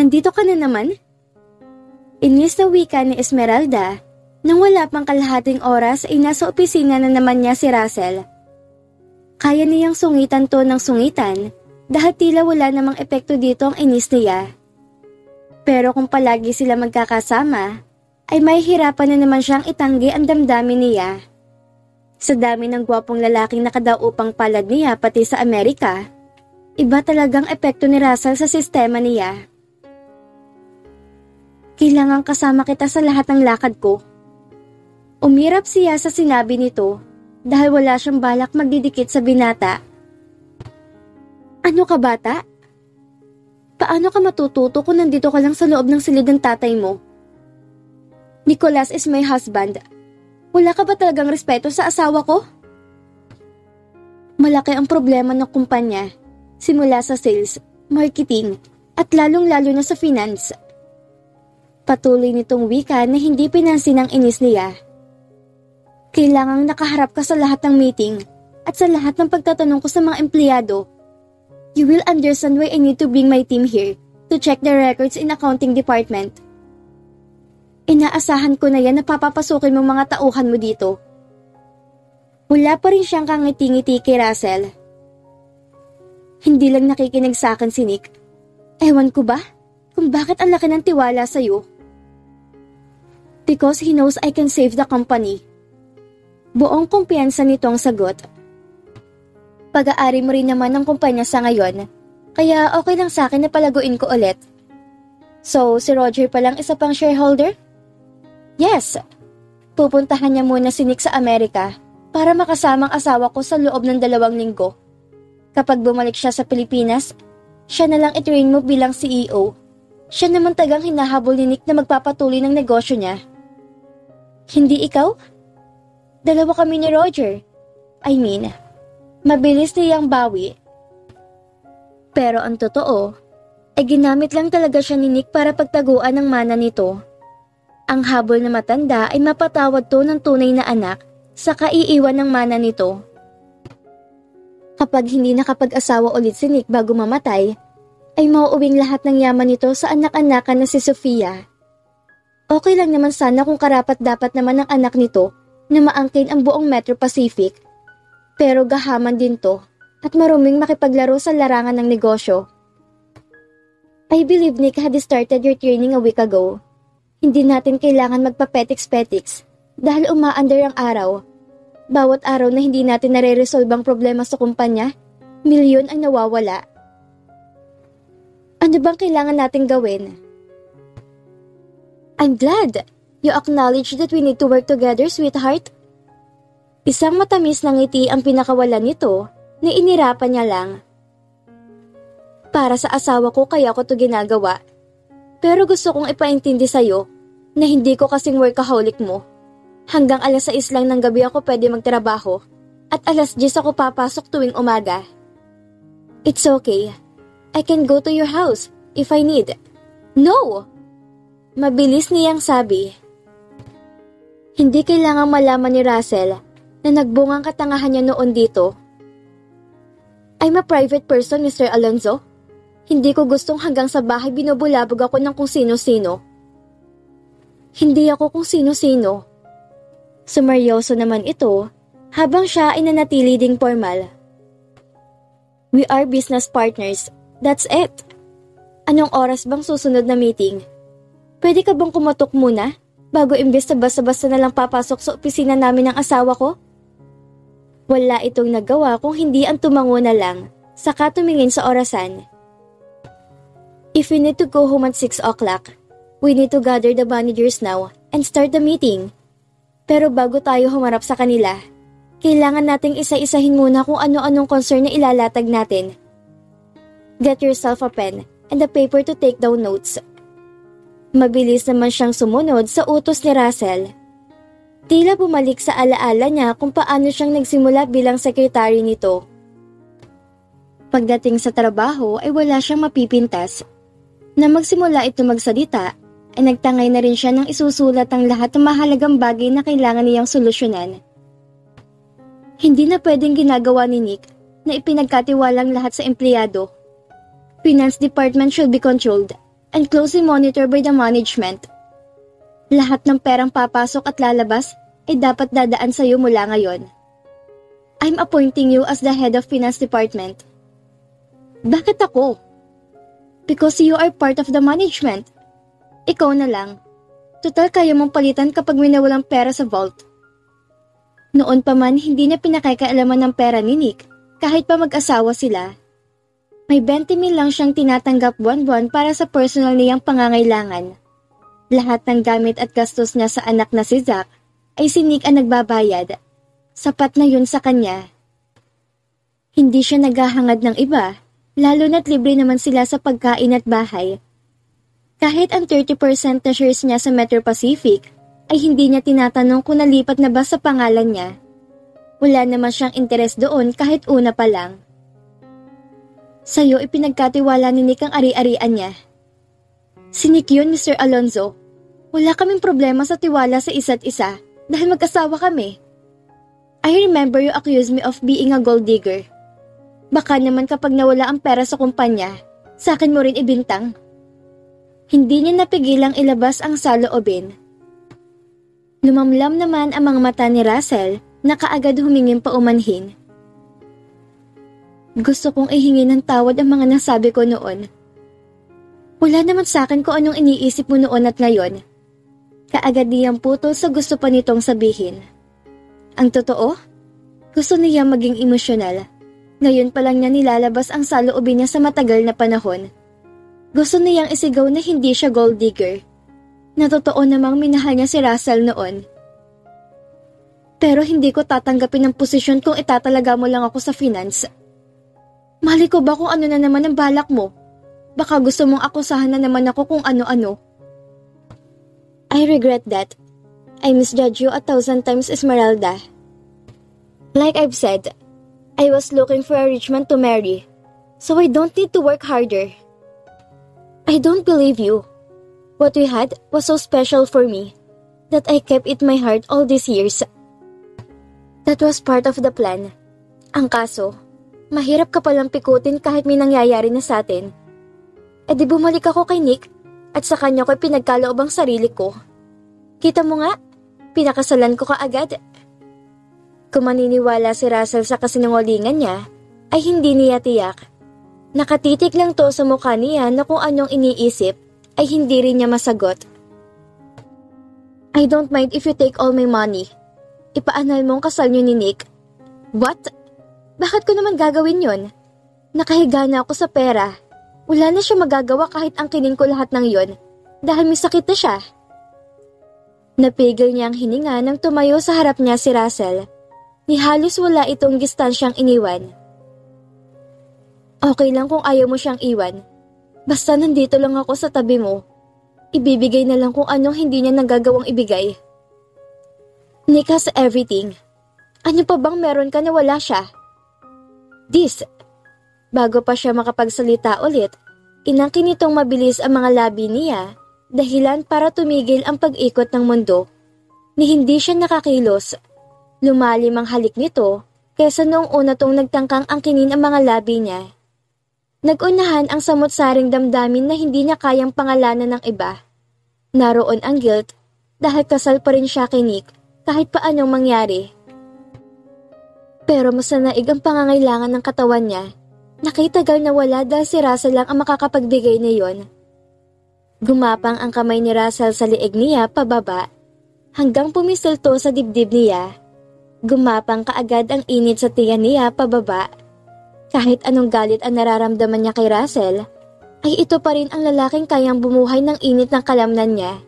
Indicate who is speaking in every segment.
Speaker 1: Nandito ka na naman? Inis na wika ni Esmeralda nang wala pang kalahating oras ay nasa opisina na naman niya si Russell. Kaya niyang sungitan to ng sungitan dahil tila wala namang epekto dito ang inis niya. Pero kung palagi sila magkakasama, ay may hirapan na naman siyang itanggi ang damdamin niya. Sa dami ng gwapong lalaking nakadaupang palad niya pati sa Amerika, iba talagang epekto ni Russell sa sistema niya. Kailangan kasama kita sa lahat ng lakad ko. Umirap siya sa sinabi nito dahil wala siyang balak magdidikit sa binata. Ano ka bata? Paano ka matututo kung nandito ka lang sa loob ng silid ng tatay mo? Nicholas is my husband. Wala ka ba talagang respeto sa asawa ko? Malaki ang problema ng kumpanya, simula sa sales, marketing, at lalong-lalo na sa finance. Patuloy nitong wika na hindi pinansin ng inis niya. Kailangang nakaharap ka sa lahat ng meeting at sa lahat ng pagtatanong ko sa mga empleyado. You will understand why I need to bring my team here to check the records in accounting department. Inaasahan ko na yan na papapasukin mong mga tauhan mo dito. Wala pa rin siyang kangiti-ngiti kay Russell. Hindi lang nakikinig sa akin si Nick. Ewan ko ba kung bakit ang laki ng tiwala sa'yo? Because he knows I can save the company. Buong kumpiyansa nito ang sagot. Pag-aari mo rin naman ng kumpanya sa ngayon, kaya okay lang sa akin na palaguin ko ulit. So, si Roger palang isa pang shareholder? Yes. Pupuntahan niya muna si Nick sa Amerika para makasamang asawa ko sa loob ng 2 linggo. Kapag bumalik siya sa Pilipinas, siya na lang i-train mo bilang CEO. Siya naman tagang hinahabol ni Nick na magpapatuloy ng negosyo niya. Hindi ikaw? 2 kami ni Roger. Mabilis niyang bawi. Pero ang totoo, ay ginamit lang talaga siya ni Nick para pagtaguan ng mana nito. Ang habol na matanda ay mapatawad to ng tunay na anak sa kaiiwan ng mana nito. Kapag hindi nakapag-asawa ulit si Nick bago mamatay, ay mauuwing lahat ng yaman nito sa anak-anakan na si Sofia. Okay lang naman sana kung karapat-dapat naman ng anak nito na maangkin ang buong Metro Pacific. Pero gahaman din to at maruming makipaglaro sa larangan ng negosyo. I believe Nick had started your training a week ago. Hindi natin kailangan magpa-petiks-petiks dahil umaandar ang araw. Bawat araw na hindi natin nare-resolve ang problema sa kumpanya, milyon ang nawawala. Ano bang kailangan natin gawin? I'm glad you acknowledge that we need to work together, sweetheart. Isang matamis na ngiti ang pinakawalan nito na inirapan niya lang. Para sa asawa ko kaya ko to ginagawa. Pero gusto kong ipaintindi sa'yo na hindi ko kasing workaholic mo. Hanggang 6:00 lang ng gabi ako pwede magtrabaho at 10:00 ako papasok tuwing umaga. It's okay. I can go to your house if I need. No! Mabilis niyang sabi. Hindi kailangang malaman ni Russell na nagbungang katangahan niya noon dito. I'm a private person, Mr. Alonzo. Hindi ko gustong hanggang sa bahay binubulabog ako ng kung sino-sino. Hindi ako kung sino-sino. Sumeryoso naman ito habang siya ay nanatili ding formal. We are business partners. That's it. Anong oras bang susunod na meeting? Pwede ka bang kumatok muna bago imbes na basta-basta na lang papasok sa opisina namin ng asawa ko? Wala itong nagawa kung hindi ang tumango na lang, saka tumingin sa orasan. If we need to go home at 6:00, we need to gather the managers now and start the meeting. Pero bago tayo humarap sa kanila, kailangan nating isa-isahin muna kung ano-anong concern na ilalatag natin. Get yourself a pen and a paper to take down notes. Mabilis naman siyang sumunod sa utos ni Russell. Tila bumalik sa alaala niya kung paano siyang nagsimula bilang sekretary nito. Pagdating sa trabaho ay wala siyang mapipintas. Na magsimula ito magsalita, ay nagtangay na rin siya ng isusulat ang lahat ng mahalagang bagay na kailangan niyang solusyonan. Hindi na pwedeng ginagawa ni Nick na ipinagkatiwalang lahat sa empleyado. Finance department should be controlled and closely monitored by the management. Lahat ng perang papasok at lalabas ay dapat dadaan sa iyo mula ngayon. I'm appointing you as the head of finance department. Bakit ako? Because you are part of the management. Ikaw na lang. Total kaya mong palitan kapag may nawalang pera sa vault. Noon pa man hindi niya pinakaialaman ng pera ni Nick kahit pa mag-asawa sila. May 20 mil lang siyang tinatanggap buwan-buwan para sa personal niyang pangangailangan. Lahat ng gamit at gastos niya sa anak na si Zach ay si Nick ang nagbabayad. Sapat na yun sa kanya. Hindi siya naghahangad ng iba, lalo na't libre naman sila sa pagkain at bahay. Kahit ang 30% na shares niya sa Metro Pacific ay hindi niya tinatanong kung nalipat na ba sa pangalan niya. Wala naman siyang interes doon kahit una pa lang. Sa'yo ipinagkatiwala ni Nick ang ari-arian niya. Si Nick yun, Mr. Alonzo. Wala kaming problema sa tiwala sa isa't isa dahil mag-asawa kami. I remember you accused me of being a gold digger. Baka naman kapag nawala ang pera sa kumpanya, sa akin mo rin ibintang. Hindi niya napigilang ilabas ang saloobin. Lumamlam naman ang mga mata ni Russell na kaagad humingin pa umanhin. Gusto kong ihingi ng tawad ang mga nasabi ko noon. Wala naman sa akin kung anong iniisip mo noon at ngayon. Kaagad niyang putol sa gusto pa nitong sabihin. Ang totoo? Gusto niya maging emosyonal. Ngayon pa lang niya nilalabas ang saloobin niya sa matagal na panahon. Gusto niyang isigaw na hindi siya gold digger. Na totoo namang minahal niya si Russell noon. Pero hindi ko tatanggapin ang posisyon kung itatalaga mo lang ako sa finance. Mali ko ba kung ano na naman ang balak mo? Baka gusto mong akusahan na naman ako kung ano-ano. I regret that. I misjudged you 1,000 times, Esmeralda. Like I've said, I was looking for a rich man to marry, so I don't need to work harder. I don't believe you. What we had was so special for me that I kept it in my heart all these years. That was part of the plan. Ang kaso, mahirap ka palang pikutin kahit may nangyayari na sa atin. E di bumalik ako kay Nick at sa kanya ko'y pinagkaloob ang sarili ko. Kita mo nga, pinakasalan ko kaagad. Kung maniniwala si Russell sa kasinungalingan niya, ay hindi niya tiyak. Nakatitig lang to sa mukha niya na kung anong iniisip ay hindi rin niya masagot. I don't mind if you take all my money. Ipaanal mong kasal niyo ni Nick. What? Bakit ko naman gagawin yon? Nakahiga na ako sa pera. Wala na siya magagawa kahit angkinin ko lahat ng yon dahil may sakit na siya. Napigil niya ang hininga nang tumayo sa harap niya si Russell. Ni halos wala itong distansyang iniwan. Okay lang kung ayaw mo siyang iwan. Basta nandito lang ako sa tabi mo. Ibibigay na lang kung anong hindi niya nagagawang ibigay. Nick has everything. Ano pa bang meron ka na wala siya? This. Bago pa siya makapagsalita ulit, inangkin nitong mabilis ang mga labi niya, dahilan para tumigil ang pag-ikot ng mundo. Ni hindi siya nakakilos. Lumalim ang halik nito kaysa noong una tong nagtangkang angkinin ang mga labi niya. Nagunahan ang samot-saring damdamin na hindi niya kayang pangalanan ng iba. Naroon ang guilt dahil kasal pa rin siya kay Nick kahit paanong mangyari. Pero mas naig ang pangangailangan ng katawan niya. Nakitagal na wala dahil si Russell lang ang makakapagbigay niyon. Gumapang ang kamay ni Russell sa liig niya pababa hanggang pumisilto sa dibdib niya. Gumapang kaagad ang init sa tiyan niya pababa. Kahit anong galit ang nararamdaman niya kay Russell, ay ito pa rin ang lalaking kayang bumuhay ng init ng kalamnan niya.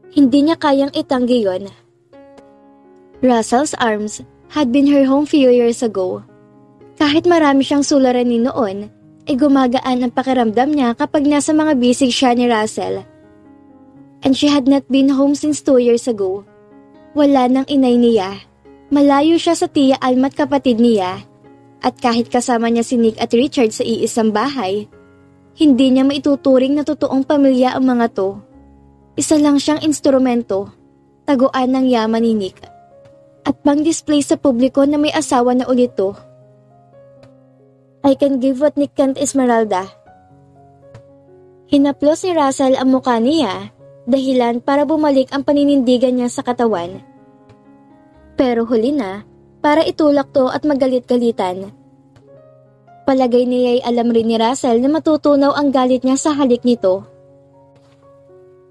Speaker 1: Hindi niya kayang itanggi yon. Russell's arms had been her home few years ago. Kahit marami siyang suliranin noon, ay gumagaan ang pakiramdam niya kapag nasa mga bisig siya ni Russell. And she had not been home since 2 years ago. Wala ng inay niya. Malayo siya sa tiya Alma at kapatid niya. At kahit kasama niya si Nick at Richard sa iisang bahay, hindi niya maituturing na totoong pamilya ang mga to. Isa lang siyang instrumento, taguan ng yaman ni Nick. At pang-display sa publiko na may asawa na ulit to. I can give what Nick can't, Esmeralda. Hinaplos ni Russell ang mukha niya, dahilan para bumalik ang paninindigan niya sa katawan. Pero huli na, para itulak to at magalit-galitan. Palagay niya ay alam rin ni Russell na matutunaw ang galit niya sa halik nito.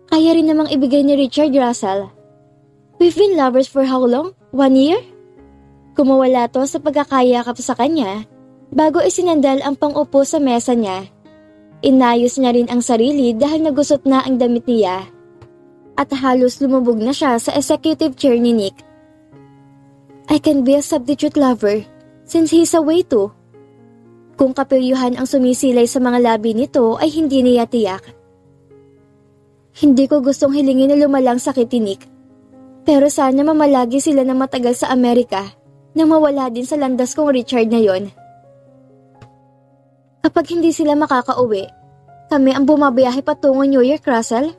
Speaker 1: Kaya rin namang ibigay ni Richard Russell. We've been lovers for how long? 1 year? Kumawala to sa pagkakayakap sa kanya, bago isinandal ang pang-upo sa mesa niya. Inayos niya rin ang sarili dahil nagusot na ang damit niya. At halos lumubog na siya sa executive chair ni Nick. I can be a substitute lover since he's away too. Kung kapilyuhan ang sumisilay sa mga labi nito ay hindi niya tiyak. Hindi ko gustong hilingin na lumalang sakit ni Nick. Pero sana mamalagi sila ng matagal sa Amerika nang mawala din sa landas kong Richard na yon. Kapag hindi sila makakauwi, kami ang bumabiyahe patungo New York, Russell.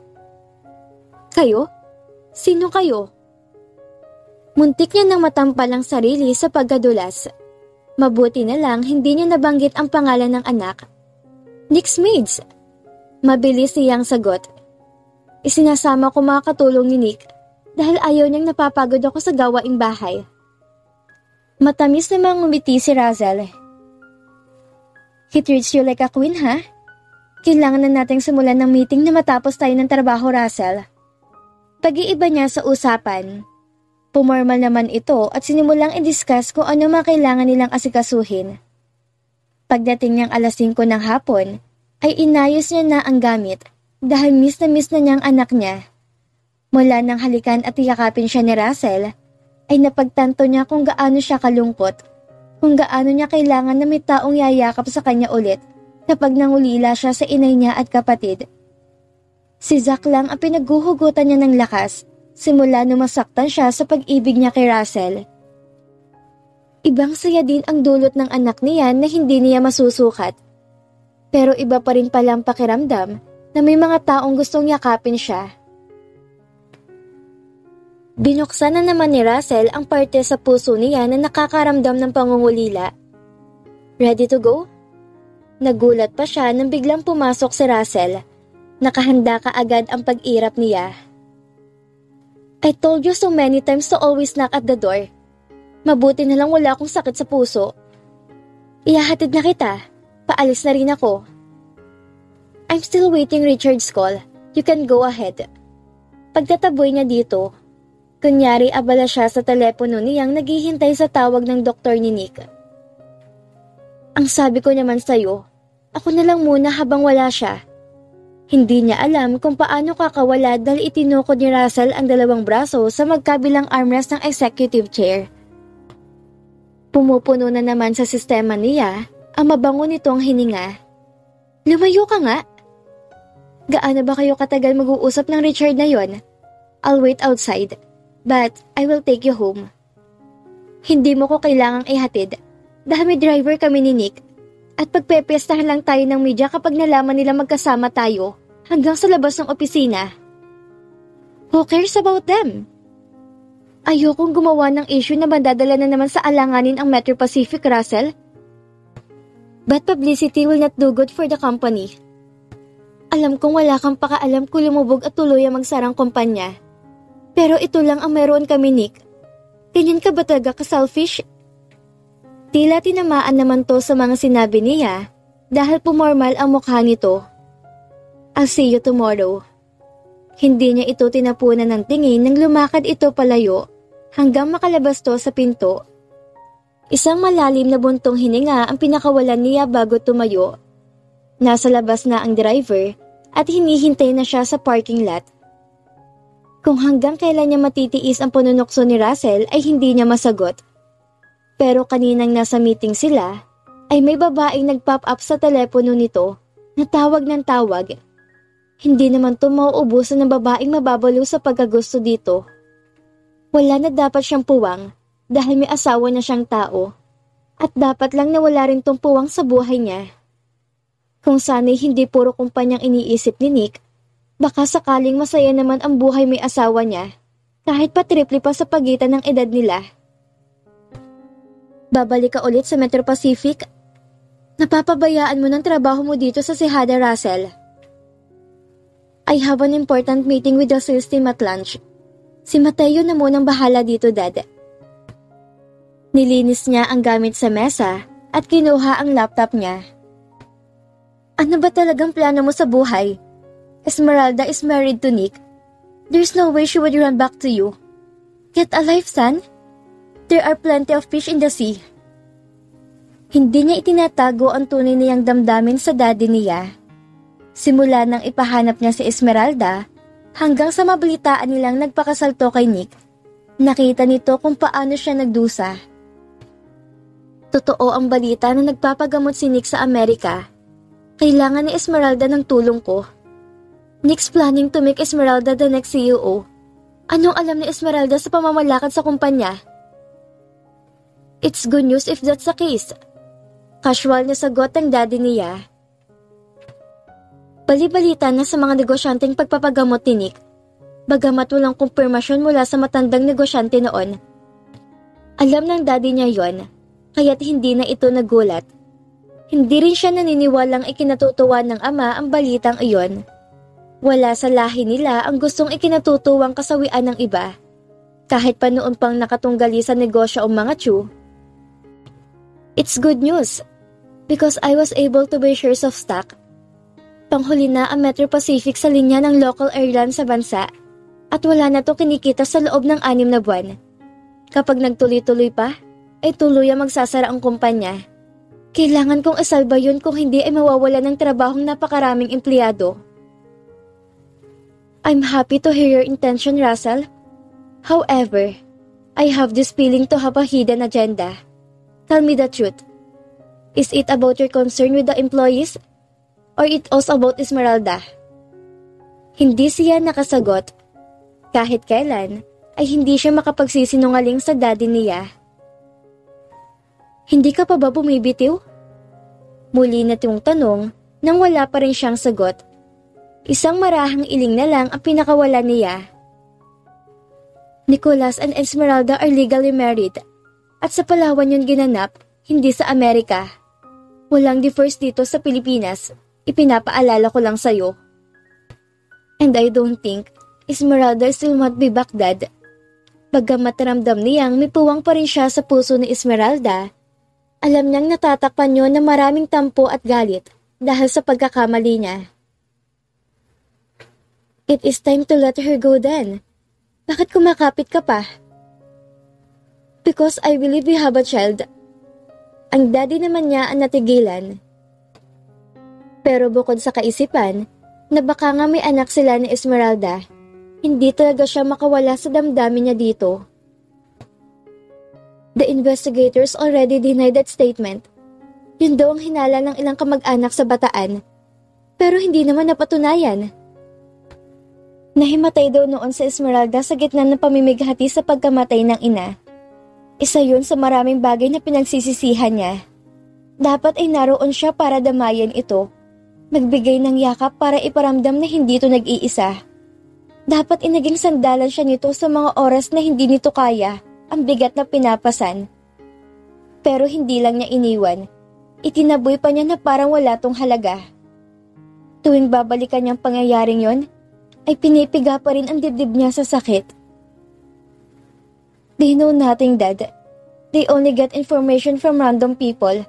Speaker 1: Kayo? Sino kayo? Muntik niya nang matampal ang sarili sa pagkadulas. Mabuti na lang hindi niya nabanggit ang pangalan ng anak. Nick's maids. Mabilis niyang sagot. Isinasama ko mga katulong ni Nick dahil ayaw niyang napapagod ako sa gawaing bahay. Matamis namang ngumiti si Russell. He treats you like a queen, ha? Kailangan na nating simulan ng meeting na matapos tayo ng trabaho, Russell. Pag-iiba niya sa usapan. Pumarmal naman ito at sinimulang i-discuss kung ano mga kailangan nilang asikasuhin. Pagdating niyang 5:00 ng hapon, ay inayos niya na ang gamit dahil miss na niya ang anak niya. Mula nang halikan at yakapin siya ni Russell, ay napagtanto niya kung gaano siya kalungkot, kung gaano niya kailangan na may taong yayakap sa kanya ulit kapag nangulila siya sa inay niya at kapatid. Si Zach lang ang pinaghuhugutan niya ng lakas simula nung masaktan siya sa pag-ibig niya kay Russell. Ibang saya din ang dulot ng anak niya na hindi niya masusukat. Pero iba pa rin palang pakiramdam na may mga taong gustong yakapin siya. Binuksan na naman ni Russell ang parte sa puso niya na nakakaramdam ng pangungulila. Ready to go? Nagulat pa siya nang biglang pumasok si Russell. Nakahanda ka agad ang pag-irap niya. I told you so many times to always knock at the door. Mabuti na lang wala akong sakit sa puso. Ihahatid na kita. Paalis na rin ako. I'm still waiting Richard's call. You can go ahead. Pagtataboy niya dito, kunyari abala siya sa telepono niyang naghihintay sa tawag ng doktor ni Nick. Ang sabi ko naman sa'yo, ako na lang muna habang wala siya. Hindi niya alam kung paano kakawala dahil itinukod ni Russell ang 2 braso sa magkabilang armrest ng executive chair. Pumupuno na naman sa sistema niya ang mabango nitong hininga. Lumayo ka nga! Gaano ba kayo katagal mag-uusap ng Richard na yon? I'll wait outside, but I will take you home. Hindi mo ko kailangang ihatid dahil may driver kami ni Nick. At pagpepestahan lang tayo ng media kapag nalaman nila magkasama tayo hanggang sa labas ng opisina. Who cares about them? Ayokong gumawa ng issue na madadala na naman sa alanganin ang Metro Pacific, Russell. But publicity will not do good for the company. Alam kong wala kang pakaalam kung lumubog at tuloy ang magsarang kumpanya. Pero ito lang ang meron kami, Nick. Ganyan ka ba talaga ka-selfish? Tila tinamaan naman to sa mga sinabi niya dahil pumormal ang mukha nito. I'll see you tomorrow. Hindi niya ito tinapunan ng tingin nang lumakad ito palayo hanggang makalabas to sa pinto. Isang malalim na buntong hininga ang pinakawalan niya bago tumayo. Nasa labas na ang driver at hinihintay na siya sa parking lot. Kung hanggang kailan niya matitiis ang panunokso ni Russell ay hindi niya masagot. Pero kaninang nasa meeting sila, ay may babaeng nag-pop up sa telepono nito na tawag ng tawag. Hindi naman to mauubusan ng babaeng mababalo sa pagkagusto dito. Wala na dapat siyang puwang dahil may asawa na siyang tao. At dapat lang na wala rin tong puwang sa buhay niya. Kung sana'y hindi puro kumpanyang iniisip ni Nick, baka sakaling masaya naman ang buhay may asawa niya, kahit pa triple pa sa pagitan ng edad nila. Babalik ka ulit sa Metro Pacific? Napapabayaan mo ng trabaho mo dito sa Sihada, Russell. I have an important meeting with the sales team at lunch. Si Mateo na munang bahala dito, Dad. Nilinis niya ang gamit sa mesa at kinuha ang laptop niya. Ano ba talagang plano mo sa buhay? Esmeralda is married to Nick. There's no way she would run back to you. Get a life, son. There are plenty of fish in the sea. Hindi niya itinatago ang tunay niyang damdamin sa daddy niya. Simula nang ipahanap niya si Esmeralda, hanggang sa mabalitaan nilang nagpakasalto kay Nick, nakita nito kung paano siya nagdusa. Totoo ang balita na nagpapagamot si Nick sa Amerika. Kailangan ni Esmeralda ng tulong ko. Nick's planning to make Esmeralda the next CEO. Anong alam ni Esmeralda sa pamamalakad sa kumpanya? It's good news if that's the case. Casual na sagot ng daddy niya. Bali-balita na sa mga negosyanteng pagpapagamot ni Nick, bagamat walang kumpirmasyon mula sa matandang negosyante noon. Alam ng daddy niya yon, kaya't hindi na ito nagulat. Hindi rin siya naniniwalang ikinatutuwa ng ama ang balitang iyon. Wala sa lahi nila ang gustong ikinatutuwang kasawian ng iba, kahit pa noon pang nakatunggali sa negosyo ang mga Chu. It's good news, because I was able to buy shares of stock. Panghuli na ang Metro Pacific sa linya ng local airline sa bansa at wala na to kinikita sa loob ng 6 na buwan. Kapag nagtuloy-tuloy pa, ay tuloy ang magsasara ang kumpanya. Kailangan kong isalba yun kung hindi ay mawawala ng trabahong napakaraming empleyado. I'm happy to hear your intention, Russell. However, I have this feeling to have a hidden agenda. Tell me the truth. Is it about your concern with the employees? Or it also about Esmeralda? Hindi siya nakasagot. Kahit kailan, ay hindi siya makapagsisinungaling sa daddy niya. Hindi ka pa ba bumibitiw? Muli na tiyong tanong nang wala pa rin siyang sagot. Isang marahang iling na lang ang pinakawala niya. Nicholas and Esmeralda are legally married at sa Palawan yun ginanap, hindi sa Amerika. Walang divorce dito sa Pilipinas. Ipinapaalala ko lang sa'yo. And I don't think Esmeralda still might be back, Dad. Bagamat ramdam niyang may puwang pa rin siya sa puso ni Esmeralda, alam niyang natatakpan niyo na maraming tampo at galit dahil sa pagkakamali niya. It is time to let her go then. Bakit kumakapit ka pa? Because I believe we have a child. Ang daddy naman niya ang natigilan. Pero bukod sa kaisipan na baka nga may anak sila ni Esmeralda, hindi talaga siya makawala sa damdamin niya dito. The investigators already denied that statement. Yun daw ang hinala ng ilang kamag-anak sa Bataan, pero hindi naman napatunayan. Nahimatay daw noon sa Esmeralda sa gitna ng pamimighati sa pagkamatay ng ina. Isa yun sa maraming bagay na pinagsisisihan niya. Dapat ay naroon siya para damayan ito. Magbigay ng yakap para iparamdam na hindi ito nag-iisa. Dapat inaging sandalan siya nito sa mga oras na hindi nito kaya ang bigat na pinapasan. Pero hindi lang niya iniwan. Itinaboy pa niya na parang wala tong halaga. Tuwing babalikan niyang pangyayaring yon, ay pinipiga pa rin ang dibdib niya sa sakit. They know nothing, Dad. They only get information from random people.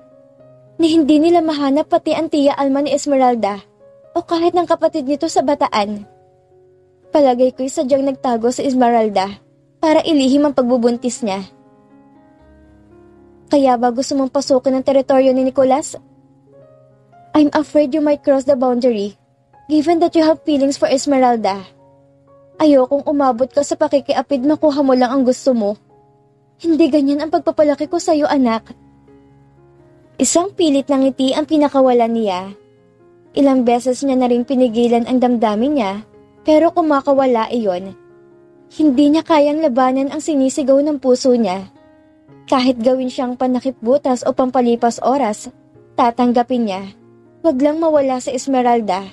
Speaker 1: Ni hindi nila mahanap pati ang tiya Alma ni Esmeralda o kahit ng kapatid nito sa Bataan. Palagay ko'y sadyang nagtago sa Esmeralda para ilihim ang pagbubuntis niya. Kaya ba gusto mong pasukin ang teritoryo ni Nicholas? I'm afraid you might cross the boundary, given that you have feelings for Esmeralda. Ayokong umabot ka sa pakikiapid makuha mo lang ang gusto mo. Hindi ganyan ang pagpapalaki ko sa'yo, anak. Isang pilit ng ngiti ang pinakawalan niya. Ilang beses niya na rin pinigilan ang damdamin niya, pero kumakawala iyon. Hindi niya kayang labanan ang sinisigaw ng puso niya. Kahit gawin siyang panakipbutas o pampalipas oras, tatanggapin niya. Wag lang mawala sa Esmeralda.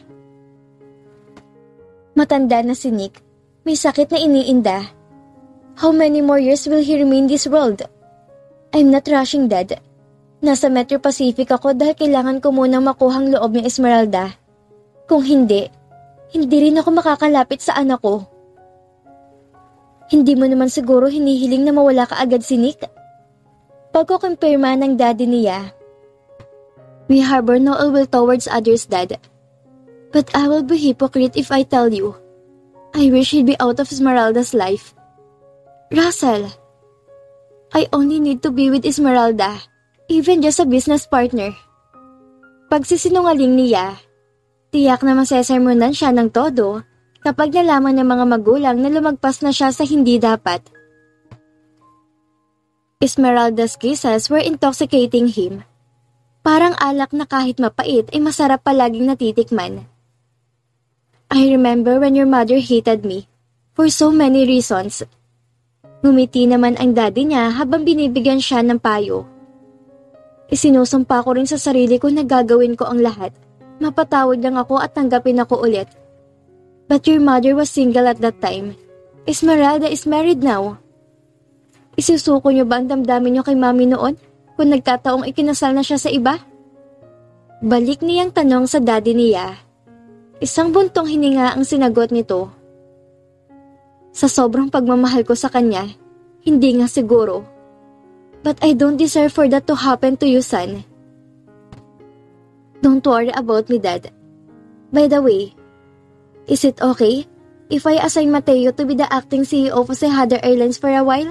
Speaker 1: Matanda na si Nick. May sakit na iniinda. How many more years will he remain in this world? I'm not rushing, Dad. Nasa Metro Pacific ako dahil kailangan ko munang makuhang loob ng Esmeralda. Kung hindi, hindi rin ako makakalapit sa anak ko. Hindi mo naman siguro hinihiling na mawala ka agad si Nick? Pagkukumpirma ng daddy niya. We harbor no ill will towards others, Dad. But I will be hypocrite if I tell you. I wish he'd be out of Esmeralda's life. Russell, I only need to be with Esmeralda, even just a business partner. Pagsisinungaling niya, tiyak na masesermonan siya ng todo kapag nalaman ng mga magulang na lumagpas na siya sa hindi dapat. Esmeralda's kisses were intoxicating him. Parang alak na kahit mapait ay masarap palaging natitikman. I remember when your mother hated me for so many reasons. Ngumiti naman ang daddy niya habang binibigyan siya ng payo. Isinusumpa ko rin sa sarili ko na gagawin ko ang lahat. Mapatawad lang ako at tanggapin ako ulit. But your mother was single at that time. Esmeralda is married now. Isusuko niyo ba ang damdamin niyo kay mami noon kung nagkataong ikinasal na siya sa iba? Balik niyang tanong sa daddy niya. Isang buntong hininga ang sinagot nito. Sa sobrang pagmamahal ko sa kanya, hindi nga siguro. But I don't deserve for that to happen to you, son. Don't worry about me, Dad. By the way, is it okay if I assign Mateo to be the acting CEO of Sehadar Airlines for a while?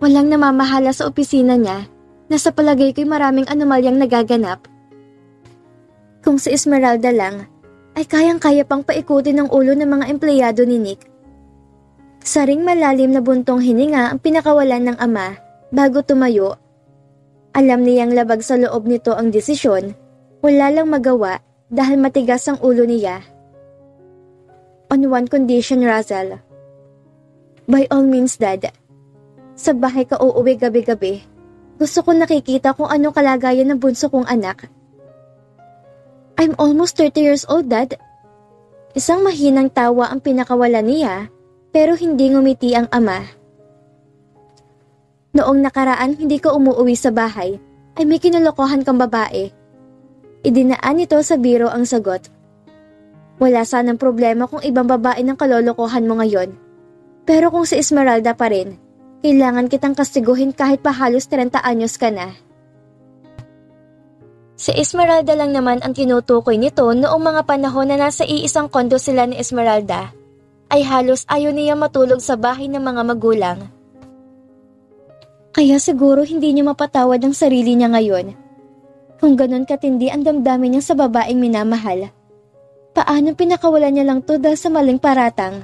Speaker 1: Walang namamahala sa opisina niya na sa palagay ko'y maraming anomalyang nagaganap. Kung si Esmeralda lang, ay kayang-kaya pang paikutin ng ulo ng mga empleyado ni Nick. Saring malalim na buntong hininga ang pinakawalan ng ama bago tumayo. Alam niyang labag sa loob nito ang desisyon, wala lang magawa dahil matigas ang ulo niya. On one condition, Russell. By all means, Dad. Sa bahay ka uuwi gabi-gabi. Gusto ko nakikita kung anong kalagayan ng bunso kong anak. I'm almost 30 years old, Dad. Isang mahinang tawa ang pinakawalan niya, pero hindi ngumiti ang ama. Noong nakaraan hindi ka umuwi sa bahay, ay may kinulokohan kang babae. Idinaan nito sa biro ang sagot. Wala sanang problema kung ibang babae ng kalolokohan mo ngayon. Pero kung si Esmeralda pa rin, kailangan kitang kastiguhin kahit pa halos 30 anyos ka na. Si Esmeralda lang naman ang tinutukoy nito noong mga panahon na nasa iisang kondo sila ni Esmeralda, ay halos ayaw niya matulog sa bahay ng mga magulang. Kaya siguro hindi niya mapatawad ang sarili niya ngayon. Kung ganon katindi ang damdamin niya sa babaeng minamahal, paano pinakawalan niya lang to dahil sa maling paratang?